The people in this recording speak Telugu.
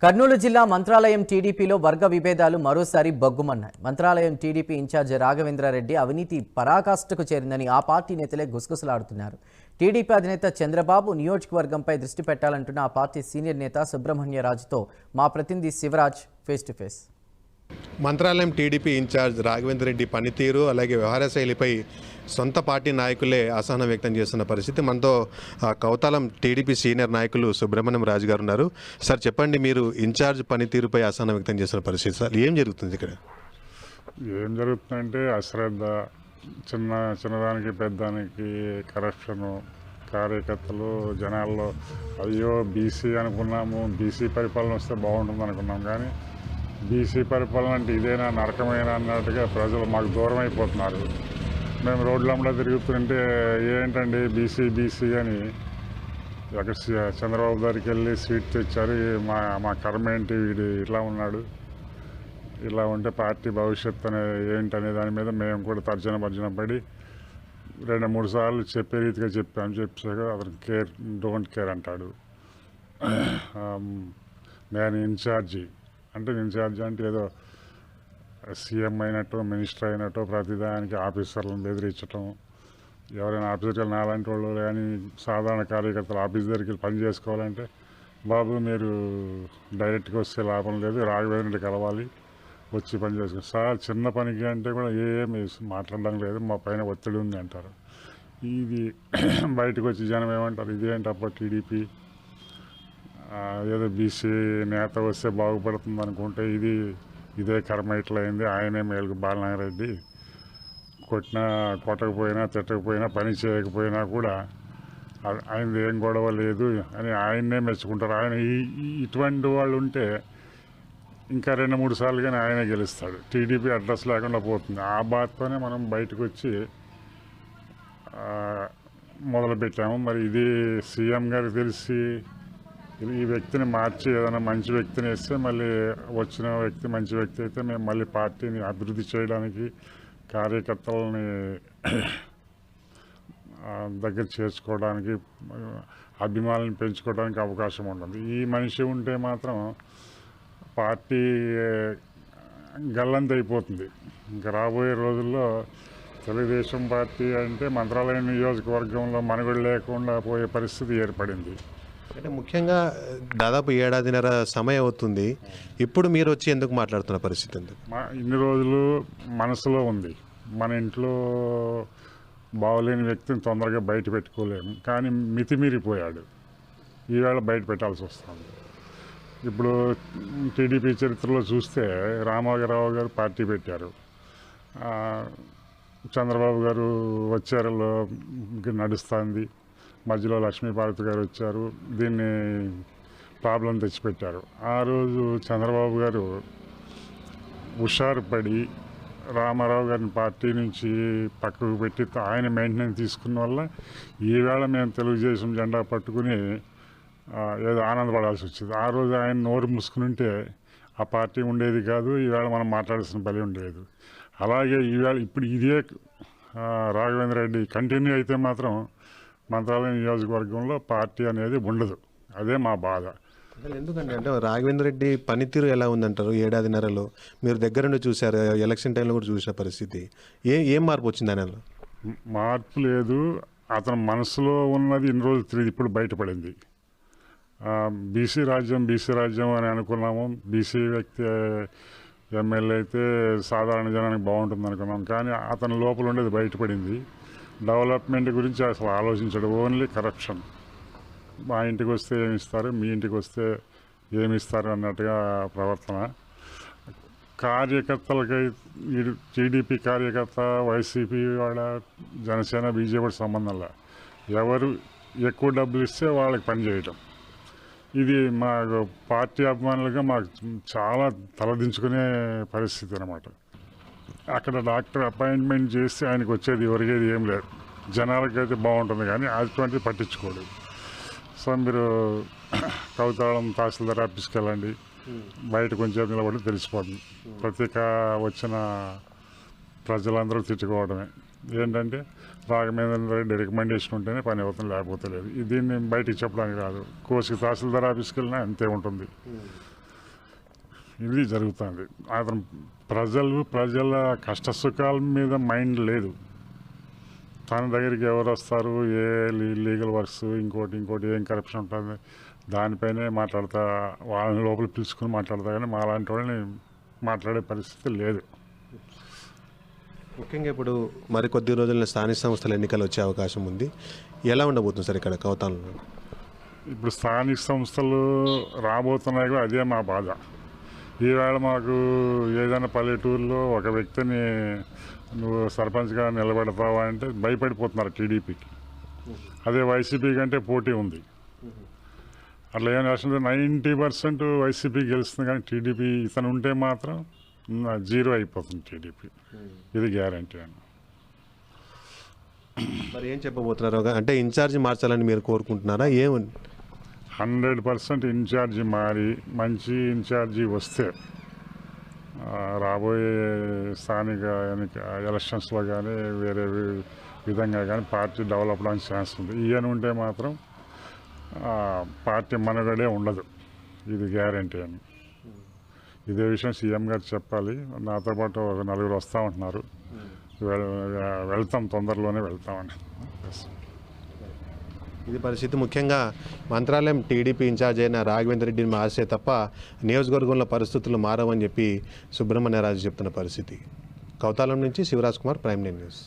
కర్నూలు జిల్లా మంత్రాలయం టీడీపీలో వర్గ విభేదాలు మరోసారి బగ్గుమన్నాయి. మంత్రాలయం టీడీపీ ఇన్ఛార్జ్ రాఘవేంద్రారెడ్డి అవినీతి పరాకాష్ఠకు చేరిందని ఆ పార్టీ నేతలే గుసగుసలాడుతున్నారు. టీడీపీ అధినేత చంద్రబాబు నియోజకవర్గంపై దృష్టి పెట్టాలంటున్న ఆ పార్టీ సీనియర్ నేత సుబ్రహ్మణ్యరాజుతో మా ప్రతినిధి Shivraj face to face. Mantralayam TDP in charge Raghavendra Reddy పనితీరు అలాగే వ్యవహార శైలిపై సొంత పార్టీ నాయకులే అసహనం వ్యక్తం చేస్తున్న పరిస్థితి. మనతో కౌతాలం టీడీపీ సీనియర్ నాయకులు సుబ్రహ్మణ్యం రాజు గారు ఉన్నారు. సార్ చెప్పండి, మీరు ఇన్ఛార్జ్ పనితీరుపై అసహనం వ్యక్తం చేస్తున్న పరిస్థితి. సార్ ఏం జరుగుతుంది ఇక్కడ? ఏం జరుగుతుందంటే అశ్రద్ధ, చిన్నదానికి పెద్దానికి కరప్షను, కార్యకర్తలు జనాల్లో అయ్యో బీసీ అనుకున్నాము, బీసీ పరిపాలన వస్తే బాగుంటుంది అనుకున్నాం, కానీ బీసీ పరిపాలన అంటే ఇదేనా నరకమైన అన్నట్టుగా ప్రజలు మాకు దూరం అయిపోతున్నారు. మేము రోడ్లమ్మడా తిరుగుతుంటే ఏంటండి బీసీ అని అక్కడ చంద్రబాబు దగ్గరికి వెళ్ళి స్వీట్ తెచ్చారు. మా కర్మ ఏంటి, వీడు ఇట్లా ఉన్నాడు, ఇలా ఉంటే పార్టీ భవిష్యత్తు ఏంటనే దాని మీద మేము కూడా తర్జన పడి 2-3 సార్లు చెప్పే రీతిగా చెప్పాక అతను డోంట్ కేర్ అంటాడు. నేను ఇన్ఛార్జి అంటే ఏదో సీఎం అయినట్టు, మినిస్టర్ అయినట్టు ప్రతిదానికి ఆఫీసర్లను బెదిరించడం, ఎవరైనా ఆఫీసర్లు నాలాంటి వాళ్ళు కానీ సాధారణ కార్యకర్తలు ఆఫీస్ దగ్గరికి పని చేసుకోవాలంటే బాబు మీరు డైరెక్ట్గా వస్తే లాభం లేదు, రాఘవేంద్రుడి కలవాలి, వచ్చి పని చేసుకోవాలి సార్. చిన్న పనికి అంటే కూడా ఏమి మాట్లాడడం లేదు, మా పైన ఒత్తిడి ఉంది అంటారు. ఇది బయటకు వచ్చి జనం ఏమంటారు, ఇదేంటి అప్పుడు టీడీపీ ఏదో బీసీ నేత వస్తే బాగుపడుతుంది అనుకుంటే ఇదే కర్మ ఇట్లయింది. ఆయనే మేలుకు బాలనారెడ్డి కొట్టకపోయినా తిట్టకపోయినా పని చేయకపోయినా కూడా ఆయనది ఏం గొడవ లేదు అని ఆయన్నే మెచ్చుకుంటారు. ఆయన ఇటువంటి వాళ్ళు ఉంటే ఇంకా 2-3 సార్లు కానీ ఆయనే గెలుస్తాడు. టీడీపీ అడ్రస్ లేకుండా పోతుంది. ఆ బాధతోనే మనం బయటకు వచ్చి మొదలుపెట్టాము. మరి ఇది సీఎం గారికి తెలిసి ఈ వ్యక్తిని మార్చి ఏదైనా మంచి వ్యక్తిని వేస్తే మళ్ళీ వచ్చిన వ్యక్తి మంచి వ్యక్తి అయితే మేము మళ్ళీ పార్టీని అభివృద్ధి చేయడానికి, కార్యకర్తలని దగ్గర చేర్చుకోవడానికి, అభిమానులను పెంచుకోవడానికి అవకాశం ఉంటుంది. ఈ మనిషి ఉంటే మాత్రం పార్టీ గల్లంత అయిపోతుంది. ఇంకా రాబోయే రోజుల్లో తెలుగుదేశం పార్టీ అంటే మంత్రాలయం నియోజకవర్గంలో మనుగడ లేకుండా పోయే పరిస్థితి ఏర్పడింది. అంటే ముఖ్యంగా దాదాపు 1.5 ఏడాదిన్నర సమయం అవుతుంది. ఇప్పుడు మీరు వచ్చి ఎందుకు మాట్లాడుతున్న పరిస్థితి ఎందుకు? ఇన్ని రోజులు మనసులో ఉంది. మన ఇంట్లో బాగోలేని వ్యక్తిని తొందరగా బయట పెట్టుకోలేము, కానీ మితిమీరిపోయాడు. ఈవేళ బయట పెట్టాల్సి వస్తుంది. ఇప్పుడు టీడీపీ చరిత్రలో చూస్తే రామారావు గారు పార్టీ పెట్టారు, చంద్రబాబు గారు వచ్చారు, నడుస్తుంది. మధ్యలో లక్ష్మీపార్వతి గారు వచ్చారు, దీన్ని ప్రాబ్లం తెచ్చిపెట్టారు. ఆ రోజు చంద్రబాబు గారు హుషారుపడి రామారావు గారిని పార్టీ నుంచి పక్కకు పెట్టి ఆయన మెయింటెనెన్స్ తీసుకున్న వల్ల ఈవేళ మేము తెలుగుదేశం జెండా పట్టుకుని ఏదో ఆనందపడాల్సి వచ్చింది. ఆ రోజు ఆయన నోరు మూసుకుని ఉంటే ఆ పార్టీ ఉండేది కాదు, ఈవేళ మనం మాట్లాడాల్సిన పని ఉండేది. అలాగే ఈవేళ ఇప్పుడు ఇదే రాఘవేంద్ర రెడ్డి కంటిన్యూ అయితే మాత్రం మంత్రాలయం నియోజకవర్గంలో పార్టీ అనేది ఉండదు. అదే మా బాధ. ఎందుకంటే అంటే రాఘవేంద్ర రెడ్డి పనితీరు ఎలా ఉందంటారు? 1.5 ఏడాదిన్నరలో మీరు దగ్గర నుండి చూశారు, ఎలక్షన్ టైంలో కూడా చూసిన పరిస్థితి ఏం మార్పు వచ్చింది ఆయనలో? మార్పు లేదు. అతని మనసులో ఉన్నది ఇన్ని రోజులు తిరిగి ఇప్పుడు బయటపడింది. బీసీ రాజ్యం అని అనుకున్నాము. బీసీ వ్యక్తి ఎమ్మెల్యే అయితే సాధారణ జనానికి బాగుంటుంది అనుకున్నాం, కానీ అతని లోపల ఉండేది బయటపడింది. డెవలప్మెంట్ గురించి అసలు ఆలోచించడు, ఓన్లీ కరప్షన్. మా ఇంటికి వస్తే ఏమి ఇస్తారు, మీ ఇంటికి వస్తే ఏమి ఇస్తారు అన్నట్టుగా ప్రవర్తన. కార్యకర్తలకై టీడీపీ కార్యకర్త, వైసీపీ వాళ్ళ, జనసేన, బీజేపీ సంబంధంలో ఎవరు ఎక్కువ డబ్బులు ఇస్తే వాళ్ళకి పని చేయటం. ఇది మా పార్టీ అభిమానులుగా మాకు చాలా తలదించుకునే పరిస్థితి అన్నమాట. అక్కడ డాక్టర్ అపాయింట్మెంట్ చేస్తే ఆయనకు వచ్చేది ఒరిగేది ఏం లేదు. జనాలకైతే బాగుంటుంది కానీ అటువంటిది పట్టించుకోడు. సో మీరు కౌతాళం తహసీల్దార్ ఆఫీస్కి వెళ్ళండి, బయట కొంచెం నిలబడి తెలిసిపోతుంది. వచ్చిన ప్రజలందరూ తిట్టుకోవడమే ఏంటంటే రాఘవేంద్ర రెడ్డి రికమెండేషన్ ఉంటేనే పని అవుతుంది, లేకపోతే లేదు. దీన్ని బయటికి చెప్పడానికి రాదు. కోసికి తహసీల్దార్ ఆఫీస్కి వెళ్ళినా అంతే ఉంటుంది. ఇది జరుగుతుంది. అతను ప్రజల కష్ట సుఖాల మీద మైండ్ లేదు. తన దగ్గరికి ఎవరు వస్తారు, ఏ లీగల్ వర్క్స్, ఇంకోటి ఏం కరప్షన్ ఉంటుంది దానిపైనే మాట్లాడతా, వాళ్ళని లోపల పిలుచుకుని మాట్లాడతా. కానీ మా లాంటి వాళ్ళని మాట్లాడే పరిస్థితి లేదు. ముఖ్యంగా ఇప్పుడు మరి కొద్ది రోజుల్లో స్థానిక సంస్థల ఎన్నికలు వచ్చే అవకాశం ఉంది. ఎలా ఉండబోతుంది సార్ ఇక్కడ కౌతాలంలో? ఇప్పుడు స్థానిక సంస్థలు రాబోతున్నాయి కూడా, అదే మా బాధ. ఈవేళ మాకు ఏదైనా పల్లెటూరులో ఒక వ్యక్తిని నువ్వు సర్పంచ్గా నిలబెడతావా అంటే భయపడిపోతున్నారు టీడీపీకి. అదే వైసీపీ కంటే పోటీ ఉంది. అట్లా ఏం రాసింది 90% వైసీపీ గెలుస్తుంది, కానీ టీడీపీ ఇతను ఉంటే మాత్రం 0 అయిపోతుంది టీడీపీ. ఇది గ్యారంటీ అని. మరి ఏం చెప్పబోతున్నారు? అంటే ఇన్ఛార్జి మార్చాలని మీరు కోరుకుంటున్నారా? 100% ఇన్ఛార్జి మారి మంచి ఇన్ఛార్జి వస్తే రాబోయే స్థానిక ఎలక్షన్స్లో కానీ వేరే విధంగా కానీ పార్టీ డెవలప్ అవడానికి ఛాన్స్ ఉంది. ఈయన ఉంటే మాత్రం పార్టీ మనుగడే ఉండదు. ఇది గ్యారంటీ అని. ఇదే విషయం సీఎం గారు చెప్పాలి. నాతో పాటు ఒక 4 వస్తూ ఉంటున్నారు. వెళ్తాం, తొందరలోనే వెళ్తామని. ఇది పరిస్థితి. ముఖ్యంగా మంత్రాలయం టీడీపీ ఇన్ఛార్జ్ అయిన రాఘవేంద్ర రెడ్డిని మార్చే తప్ప నియోజకవర్గంలో పరిస్థితులు మారవని చెప్పి సుబ్రహ్మణ్యరాజు చెప్తున్న పరిస్థితి. కౌతాలం నుంచి శివరాజ్ కుమార్, ప్రైమ్9 న్యూస్.